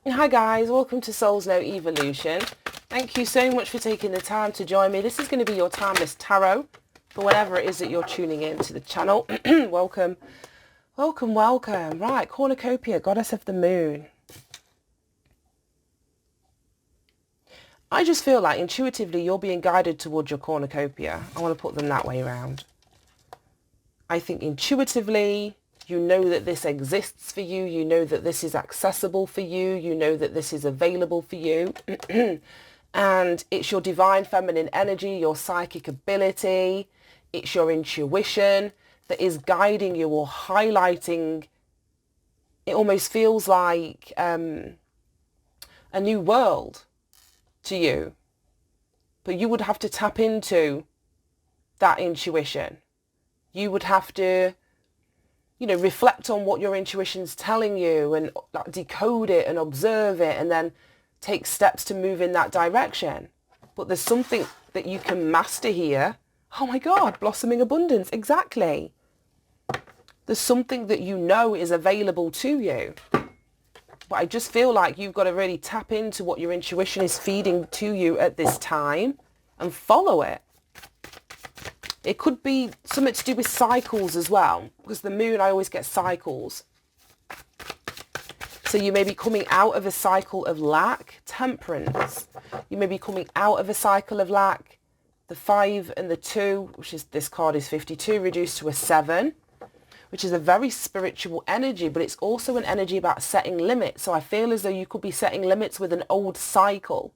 Hi guys, welcome to Soul's No Evolution. Thank you so much for taking the time to join me. This is going to be your timeless tarot for whenever it is that you're tuning in to the channel. Welcome, welcome, welcome. Right, cornucopia, goddess of the moon. I just feel like intuitively you're being guided towards your cornucopia. I want to put them that way around. I think intuitively you know that this exists for you. You know that this is accessible for you. You know that this is available for you. And it's your divine feminine energy, your psychic ability. It's your intuition that is guiding you or highlighting. It almost feels like a new world to you. But you would have to tap into that intuition. You would have to, reflect on what your intuition's telling you and decode it and observe it and then take steps to move in that direction. But there's something that you can master here. Oh my God, blossoming abundance. Exactly. There's something that you know is available to you. But I just feel like you've got to really tap into what your intuition is feeding to you at this time and follow it. It could be something to do with cycles as well, because the moon, I always get cycles. So you may be coming out of a cycle of lack, temperance. You may be coming out of a cycle of lack. The 5 and the 2, which is, this card is 52, reduced to a 7, which is a very spiritual energy, but it's also an energy about setting limits. So I feel as though you could be setting limits with an old cycle,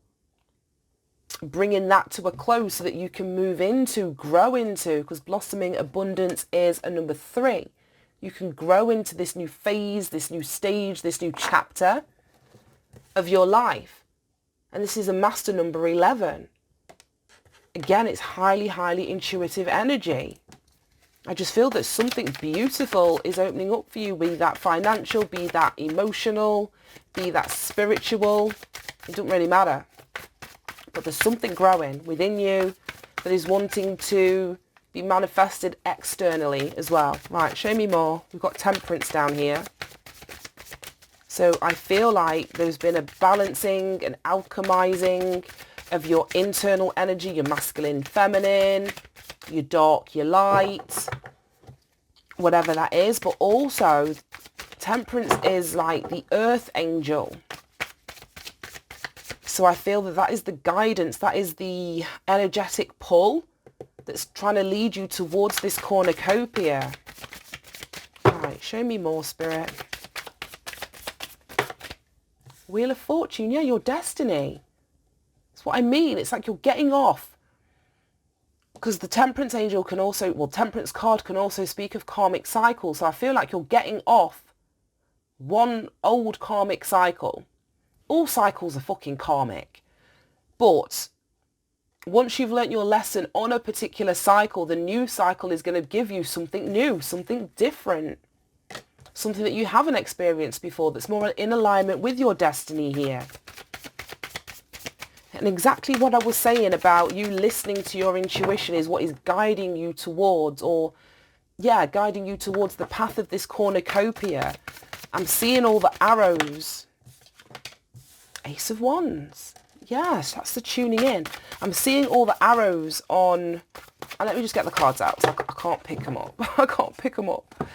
bringing that to a close so that you can move into, grow into, because blossoming abundance is a number 3. You can grow into this new phase, this new stage, this new chapter of your life. And this is a master number 11. Again, it's highly, highly intuitive energy. I just feel that something beautiful is opening up for you, be that financial, be that emotional, be that spiritual. It doesn't really matter. But there's something growing within you that is wanting to be manifested externally as well. Right, show me more. We've got temperance down here. So I feel like there's been a balancing and alchemizing of your internal energy, your masculine, feminine, your dark, your light, whatever that is. But also temperance is like the earth angel. So I feel that that is the guidance, that is the energetic pull that's trying to lead you towards this cornucopia. All right, show me more, Spirit. Wheel of Fortune, yeah, your destiny. That's what I mean. It's like you're getting off. Because the Temperance Angel can also, Temperance card can also speak of karmic cycles. So I feel like you're getting off one old karmic cycle. All cycles are fucking karmic. But once you've learnt your lesson on a particular cycle, the new cycle is going to give you something new, something different, something that you haven't experienced before that's more in alignment with your destiny here. And exactly what I was saying about you listening to your intuition is what is guiding you towards, guiding you towards the path of this cornucopia. I'm seeing all the arrows. Ace of Wands. Yes, that's the tuning in. I'm seeing all the arrows on... And let me just get the cards out. So I can't pick them up. I can't pick them up.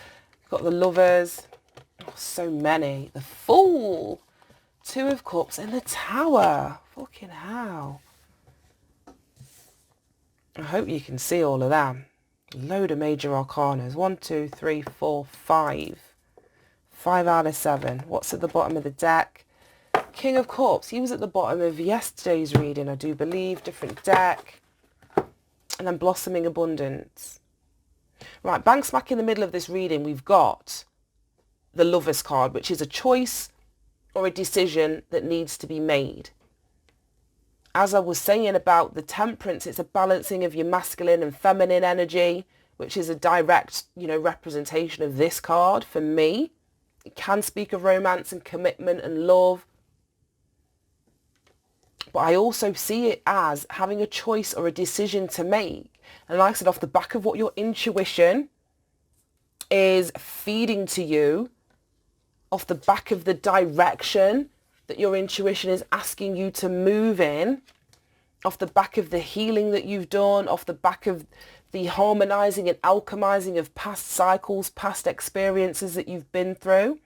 Got the Lovers. Oh, so many. The Fool. 2 of Cups and the Tower. Fucking hell. I hope you can see all of them. Load of major arcanas. 1, 2, 3, 4, 5. 5 out of 7. What's at the bottom of the deck? King of Cups. He was at the bottom of yesterday's reading, I do believe. Different deck. And then Blossoming Abundance. Right, bang smack in the middle of this reading, we've got the Lovers card, which is a choice or a decision that needs to be made. As I was saying about the Temperance, it's a balancing of your masculine and feminine energy, which is a direct, representation of this card for me. It can speak of romance and commitment and love. But I also see it as having a choice or a decision to make. And like I said, off the back of what your intuition is feeding to you, off the back of the direction that your intuition is asking you to move in, off the back of the healing that you've done, off the back of the harmonizing and alchemizing of past cycles, past experiences that you've been through.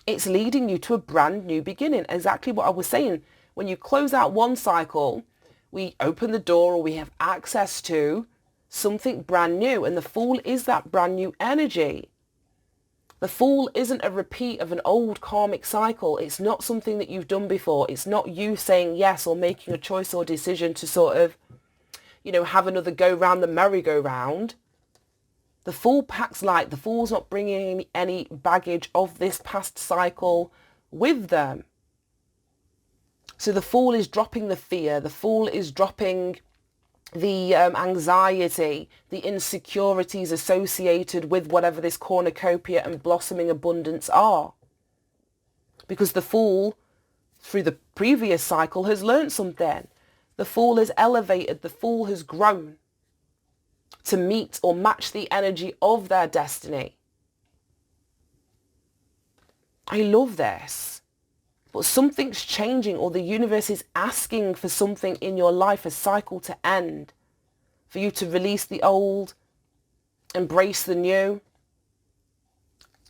It's leading you to a brand new beginning. Exactly what I was saying. When you close out one cycle, we open the door, or we have access to something brand new. And the Fool is that brand new energy. The Fool isn't a repeat of an old karmic cycle. It's not something that you've done before. It's not you saying yes or making a choice or decision to sort of, have another go round the merry-go-round. The Fool packs light. The Fool's not bringing any baggage of this past cycle with them. So the Fool is dropping the fear. The Fool is dropping the anxiety, the insecurities associated with whatever this cornucopia and blossoming abundance are. Because the Fool, through the previous cycle, has learned something. The Fool has elevated. The Fool has grown to meet or match the energy of their destiny. I love this. But something's changing, or the universe is asking for something in your life, a cycle to end, for you to release the old, embrace the new,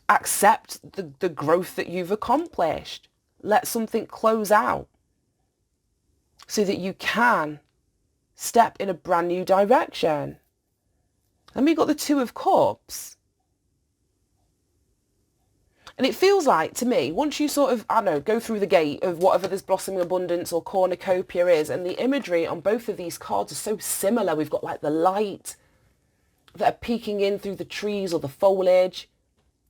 accept the growth that you've accomplished. Let something close out so that you can step in a brand new direction. Then we got the Two of Cups. And it feels like, to me, once you sort of, go through the gate of whatever this blossoming abundance or cornucopia is, and the imagery on both of these cards are so similar. We've got like the light that are peeking in through the trees or the foliage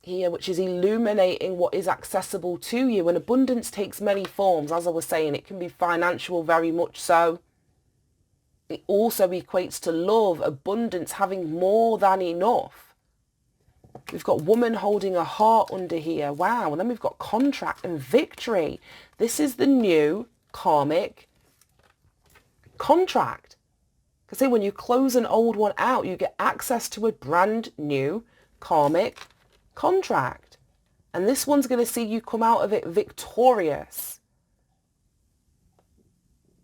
here, which is illuminating what is accessible to you. And abundance takes many forms. As I was saying, it can be financial, very much so. It also equates to love, abundance, having more than enough. We've got woman holding a heart under here. Wow. And then we've got contract and victory. This is the new karmic contract. Because say when you close an old one out, you get access to a brand new karmic contract. And this one's going to see you come out of it victorious.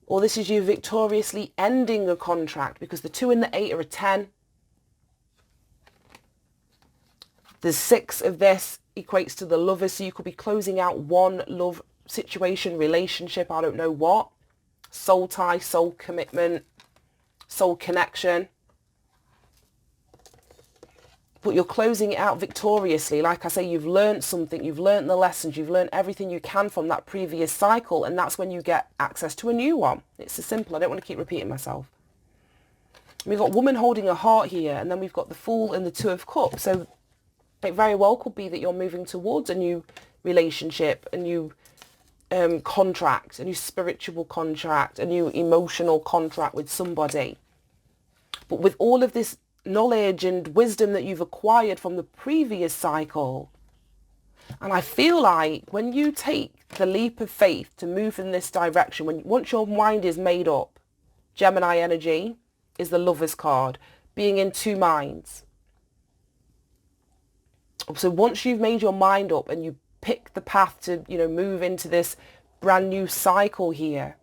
Or this is you victoriously ending a contract, because the 2 and the 8 are a 10. The 6 of this equates to the Lovers, so you could be closing out one love situation, relationship, I don't know what. Soul tie, soul commitment, soul connection. But you're closing it out victoriously. Like I say, you've learned something, you've learned the lessons, you've learned everything you can from that previous cycle, and that's when you get access to a new one. It's as simple. I don't want to keep repeating myself. We've got woman holding a heart here, and then we've got the Fool and the Two of Cups. So it very well could be that you're moving towards a new relationship, a new contract, a new spiritual contract, a new emotional contract with somebody. But with all of this knowledge and wisdom that you've acquired from the previous cycle, and I feel like when you take the leap of faith to move in this direction, once your mind is made up, Gemini energy is the Lovers card, being in two minds. So once you've made your mind up and you pick the path to, move into this brand new cycle here,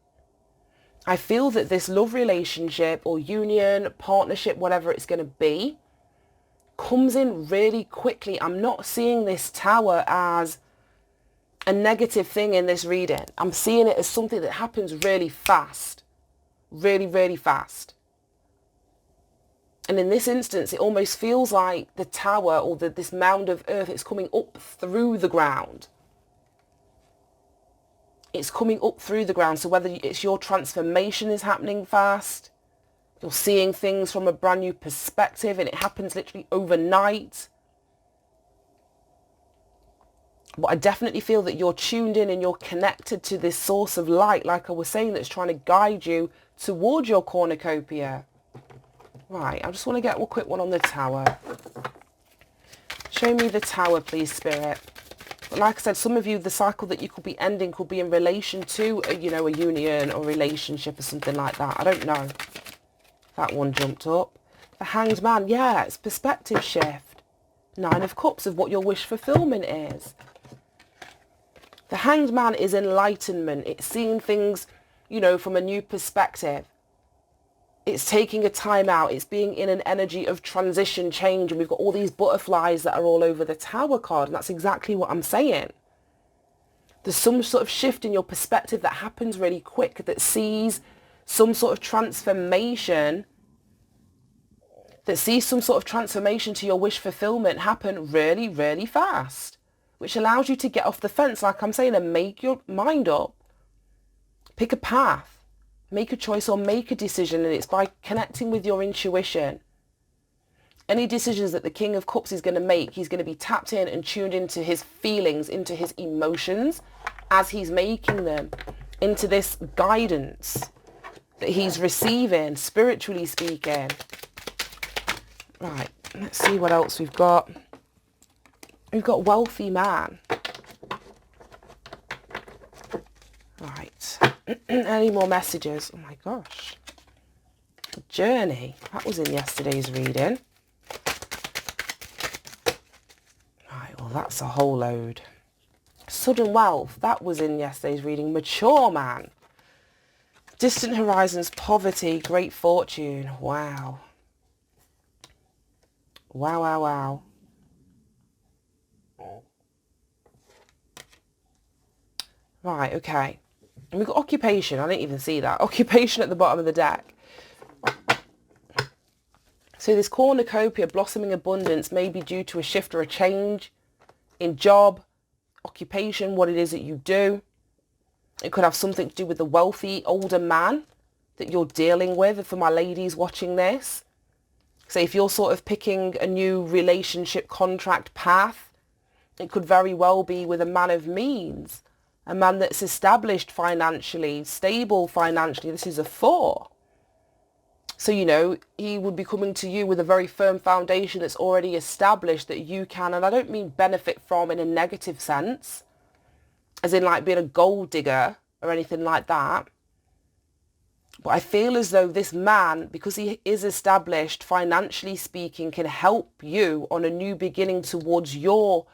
I feel that this love relationship or union, partnership, whatever it's going to be, comes in really quickly. I'm not seeing this Tower as a negative thing in this reading. I'm seeing it as something that happens really fast, really, really fast. And in this instance, it almost feels like the Tower or this mound of earth, it's coming up through the ground. It's coming up through the ground. So whether it's your transformation is happening fast, you're seeing things from a brand new perspective, and it happens literally overnight. But I definitely feel that you're tuned in and you're connected to this source of light, like I was saying, that's trying to guide you towards your cornucopia. Right, I just want to get a quick one on the Tower. Show me the Tower, please, Spirit. But like I said, some of you, the cycle that you could be ending could be in relation to, a union or relationship or something like that. I don't know. That one jumped up. The Hanged Man, yeah, it's perspective shift. 9 of Cups of what your wish fulfillment is. The Hanged Man is enlightenment. It's seeing things, you know, from a new perspective. It's taking a time out. It's being in an energy of transition, change. And we've got all these butterflies that are all over the Tower card. And that's exactly what I'm saying. There's some sort of shift in your perspective that happens really quick, that sees some sort of transformation, to your wish fulfillment happen really, really fast, which allows you to get off the fence, like I'm saying, and make your mind up. Pick a path, make a choice or make a decision, and it's by connecting with your intuition. Any decisions that the King of Cups is going to make, he's going to be tapped in and tuned into his feelings, into his emotions as he's making them, into this guidance that he's receiving, spiritually speaking. Right, let's see what else we've got. We've got wealthy man. Right, any more messages? Oh my gosh. Journey, that was in yesterday's reading. Right, well that's a whole load. Sudden wealth, that was in yesterday's reading. Mature man. Distant horizons, poverty, great fortune. Wow. Wow, wow, wow. Right, okay. And we've got occupation. I didn't even see that. Occupation at the bottom of the deck. So this cornucopia, blossoming abundance, may be due to a shift or a change in job, occupation, what it is that you do. It could have something to do with the wealthy older man that you're dealing with. For my ladies watching this, so if you're sort of picking a new relationship contract path, it could very well be with a man of means, a man that's established financially, stable financially. This is a 4. So, you know, he would be coming to you with a very firm foundation that's already established that you can, and I don't mean benefit from in a negative sense, as in like being a gold digger or anything like that. But I feel as though this man, because he is established, financially speaking, can help you on a new beginning towards your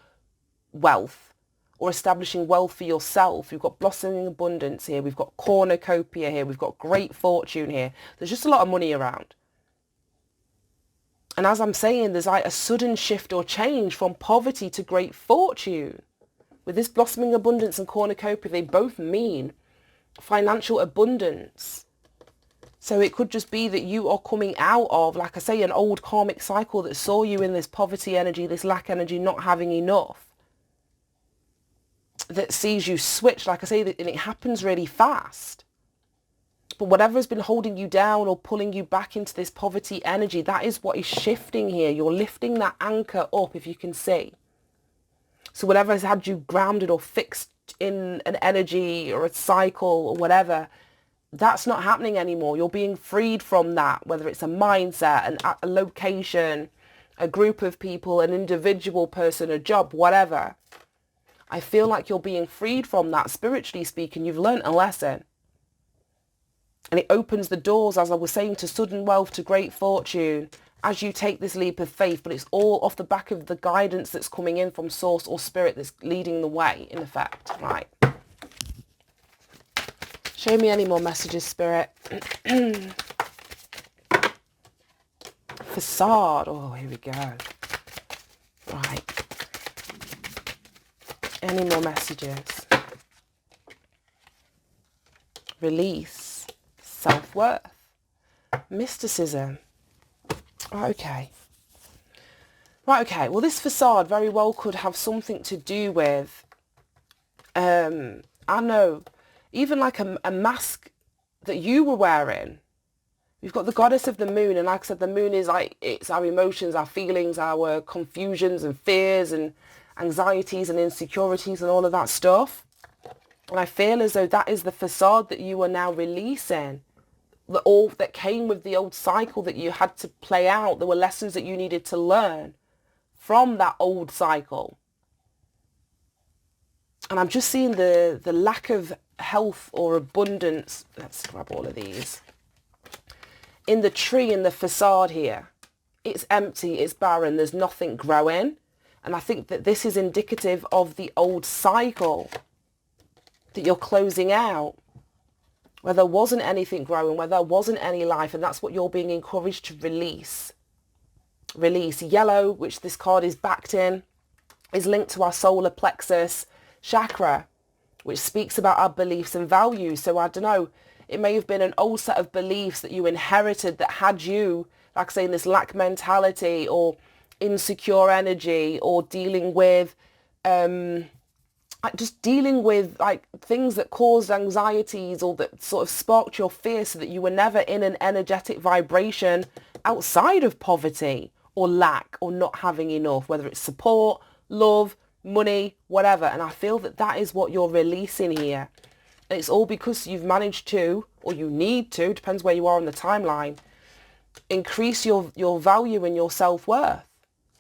wealth or establishing wealth for yourself. We've got blossoming abundance here. We've got cornucopia here. We've got great fortune here. There's just a lot of money around. And as I'm saying, there's like a sudden shift or change from poverty to great fortune. With this blossoming abundance and cornucopia, they both mean financial abundance. So it could just be that you are coming out of, like I say, an old karmic cycle that saw you in this poverty energy, this lack energy, not having enough. That sees you switch, like I say, and it happens really fast. But whatever has been holding you down or pulling you back into this poverty energy, that is what is shifting here. You're lifting that anchor up, if you can see. So whatever has had you grounded or fixed in an energy or a cycle or whatever, that's not happening anymore. You're being freed from that, whether it's a mindset, a location, a group of people, an individual person, a job, whatever. I feel like you're being freed from that, spiritually speaking. You've learned a lesson. And it opens the doors, as I was saying, to sudden wealth, to great fortune, as you take this leap of faith. But it's all off the back of the guidance that's coming in from source or spirit that's leading the way, in effect. Right. Show me any more messages, Spirit. Facade. Oh, here we go. Right. Any more messages? Release. Self-worth. Mysticism. Okay. Right, okay. Well, this facade very well could have something to do with, I know, even like a mask that you were wearing. You've got the goddess of the moon, and like I said, the moon is like, it's our emotions, our feelings, our confusions and fears and anxieties and insecurities and all of that stuff. And I feel as though that is the facade that you are now releasing. All that came with the old cycle that you had to play out. There were lessons that you needed to learn from that old cycle. And I'm just seeing the lack of health or abundance. Let's grab all of these. In the tree, in the facade here, it's empty, it's barren, there's nothing growing. And I think that this is indicative of the old cycle that you're closing out, where there wasn't anything growing, where there wasn't any life, and that's what you're being encouraged to release. Release. Yellow, which this card is backed in, is linked to our solar plexus chakra, which speaks about our beliefs and values. So I don't know, it may have been an old set of beliefs that you inherited that had you, like I say, in this lack mentality or insecure energy, or dealing with just dealing with like things that caused anxieties or that sort of sparked your fear, so that you were never in an energetic vibration outside of poverty or lack or not having enough, whether it's support, love, money, whatever. And I feel that that is what you're releasing here. And it's all because you've managed to, or you need to, depends where you are on the timeline, increase your value and your self-worth,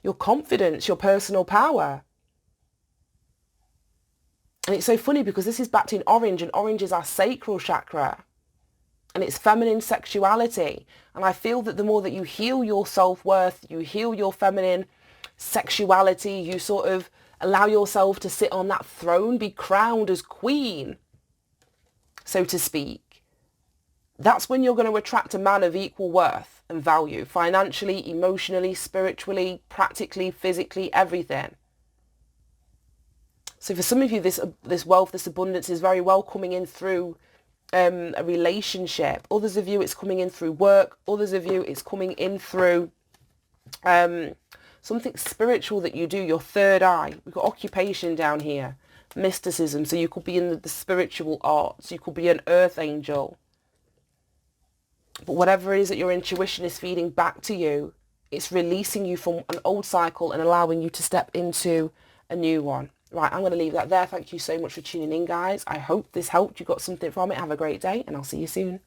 your confidence, your personal power. And it's so funny because this is backed in orange, and orange is our sacral chakra, and it's feminine sexuality. And I feel that the more that you heal your self-worth, you heal your feminine sexuality, you sort of allow yourself to sit on that throne, be crowned as queen, so to speak, that's when you're going to attract a man of equal worth and value, financially, emotionally, spiritually, practically, physically, everything. So for some of you, this wealth, this abundance is very well coming in through a relationship. Others of you, it's coming in through work. Others of you, it's coming in through something spiritual that you do, your third eye. We've got occupation down here, mysticism. So you could be in the spiritual arts. You could be an earth angel. But whatever it is that your intuition is feeding back to you, it's releasing you from an old cycle and allowing you to step into a new one. Right, I'm going to leave that there. Thank you so much for tuning in, guys. I hope this helped. You got something from it. Have a great day, and I'll see you soon.